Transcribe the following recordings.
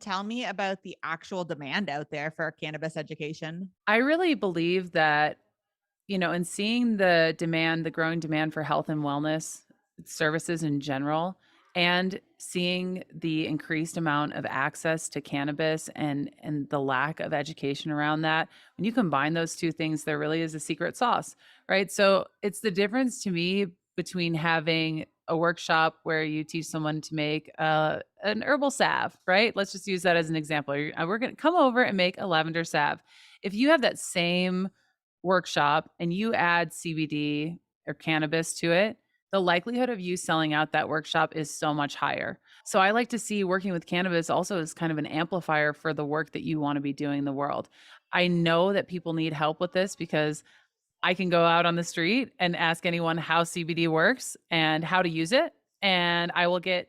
Tell me about the actual demand out there for cannabis education. I really believe that, in seeing the demand, the growing demand for health and wellness services in general, and seeing the increased amount of access to cannabis and the lack of education around that, when you combine those two things, there really is a secret sauce, right? So it's the difference to me between having a workshop where you teach someone to make an herbal salve, right? Let's just use that as an example. We're going to come over and make a lavender salve. If you have that same workshop and you add CBD or cannabis to it, the likelihood of you selling out that workshop is so much higher. So I like to see working with cannabis also as kind of an amplifier for the work that you want to be doing in the world. I know that people need help with this because I can go out on the street and ask anyone how CBD works and how to use it, and I will get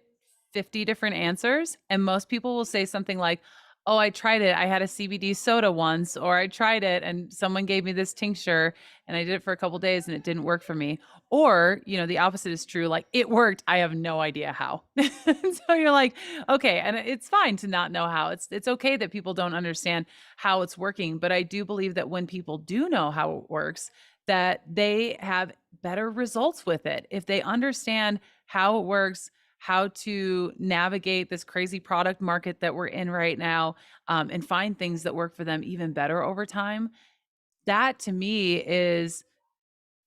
50 different answers, and most people will say something like, "Oh, I tried it. I had a CBD soda once," or "I tried it and someone gave me this tincture and I did it for a couple days and it didn't work for me." Or, the opposite is true, like, "It worked. I have no idea how." So you're like, "Okay," and it's fine to not know how. It's okay that people don't understand how it's working, but I do believe that when people do know how it works, that they have better results with it. If they understand how it works, how to navigate this crazy product market that we're in right now, and find things that work for them even better over time, that to me is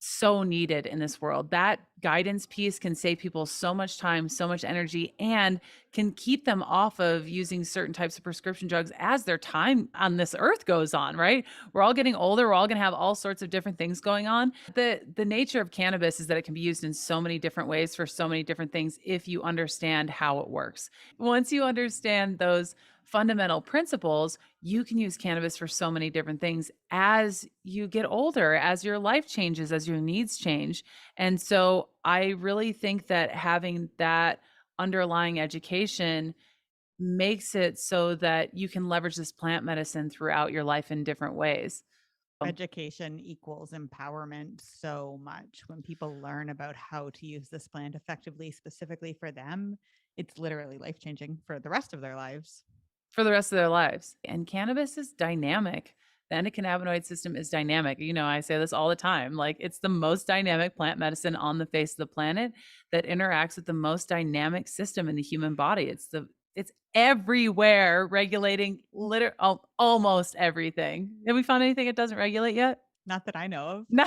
so needed in this world. That guidance piece can save people so much time, so much energy, and can keep them off of using certain types of prescription drugs as their time on this earth goes on, right? We're all getting older, we're all going to have all sorts of different things going on. The nature of cannabis is that it can be used in so many different ways for so many different things if you understand how it works. Once you understand those fundamental principles, you can use cannabis for so many different things as you get older, as your life changes, as your needs change. And so I really think that having that underlying education makes it so that you can leverage this plant medicine throughout your life in different ways. Education equals empowerment so much. When people learn about how to use this plant effectively, specifically for them, it's literally life changing for the rest of their lives. For the rest of their lives. And cannabis is dynamic. The endocannabinoid system is dynamic. I say this all the time. Like, it's the most dynamic plant medicine on the face of the planet that interacts with the most dynamic system in the human body. It's everywhere, regulating almost everything. Have we found anything it doesn't regulate yet? Not that I know No.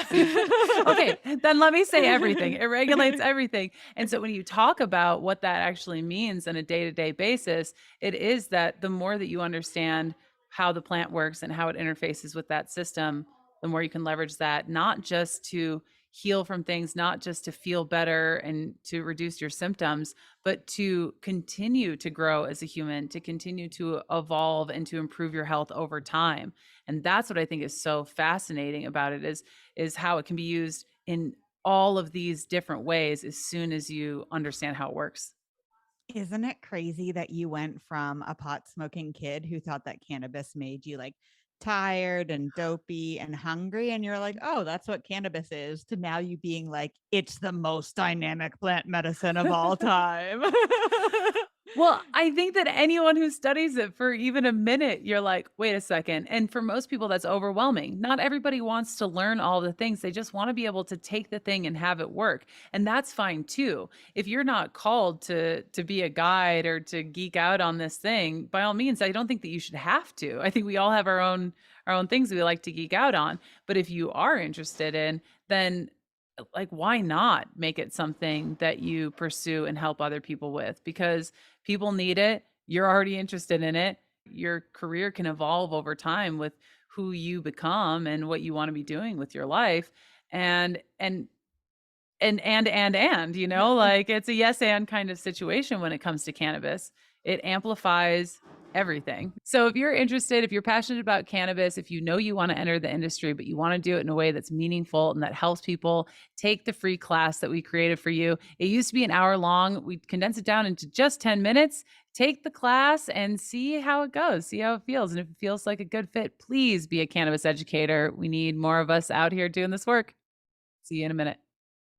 Okay, of. then let me say everything. It regulates everything. And so when you talk about what that actually means on a day-to-day basis, it is that the more that you understand how the plant works and how it interfaces with that system, the more you can leverage that, not just to heal from things, not just to feel better and to reduce your symptoms, but to continue to grow as a human, to continue to evolve and to improve your health over time. And that's what I think is so fascinating about it is how it can be used in all of these different ways as soon as you understand how it works. Isn't it crazy that you went from a pot smoking kid who thought that cannabis made you like tired and dopey and hungry? And you're like, oh, that's what cannabis is, to now you being like, it's the most dynamic plant medicine of all time. Well, I think that anyone who studies it for even a minute, you're like, wait a second. And for most people, that's overwhelming. Not everybody wants to learn all the things. They just want to be able to take the thing and have it work. And that's fine too. If you're not called to be a guide or to geek out on this thing, by all means, I don't think that you should have to. I think we all have our own things we like to geek out on. But if you are interested in, then like, why not make it something that you pursue and help other people with? Because people need it. You're already interested in it. Your career can evolve over time with who you become and what you want to be doing with your life. And like, it's a yes and kind of situation when it comes to cannabis. It amplifies everything. So if you're interested, if you're passionate about cannabis, if you know you want to enter the industry, but you want to do it in a way that's meaningful and that helps people, take the free class that we created for you. It used to be an hour long. We condensed it down into just 10 minutes. Take the class and see how it goes, see how it feels. And if it feels like a good fit, please be a cannabis educator. We need more of us out here doing this work. See you in a minute.